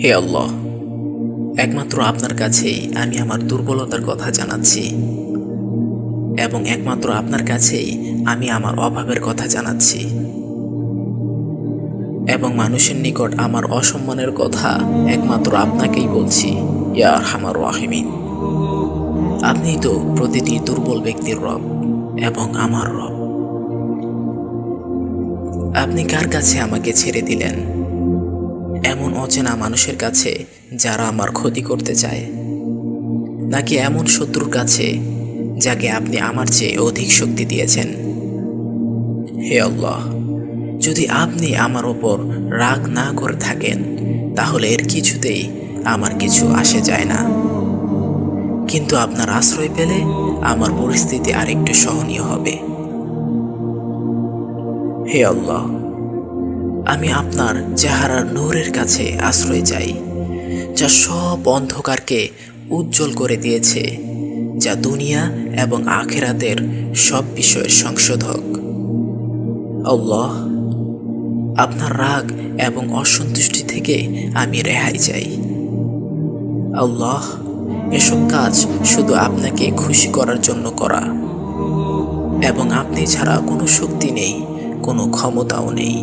হে আল্লাহ, একমাত্র আপনার কাছেই আমি আমার দুর্বলতার কথা জানাচ্ছি এবং একমাত্র আপনার কাছেই আমি আমার অভাবের কথা জানাচ্ছি এবং মানুষের নিকট আমার অসম্মানের কথা একমাত্র আপনাকেই বলছি। ইয়া আরহামার রাহিমিন, আপনিই তো প্রতিটি দুর্বল ব্যক্তির রব এবং আমার রব। আপনি কার কাছে আমাকে ছেড়ে দিলেন? এমন অচেনা মানুষের কাছে যারা আমার ক্ষতি করতে চায়, নাকি এমন শত্রুর কাছে যাকে আপনি আমার চেয়ে অধিক শক্তি দিয়েছেন? হে আল্লাহ, যদি আপনি আমার ওপর রাগ না করে থাকেন তাহলে এর কিছুতেই আমার কিছু আসে যায় না, কিন্তু আপনার আশ্রয় পেলে আমার পরিস্থিতি আরেকটু সহনীয় হবে। হে আল্লাহ, আমি আপনার চেহারার নূরের কাছে আশ্রয় চাই, যা সব অন্ধকারকে উজ্জ্বল করে দিয়েছে, যা দুনিয়া এবং আখিরাতের সব বিষয়ের সংশোধক। আল্লাহ, আপনার রাগ এবং অসন্তুষ্টি থেকে আমি রেহাই চাই। আল্লাহ, এসব কাজ শুধু আপনাকে খুশি করার জন্য করা, এবং আপনি ছাড়া কোনো শক্তি নেই, কোনো ক্ষমতাও নেই।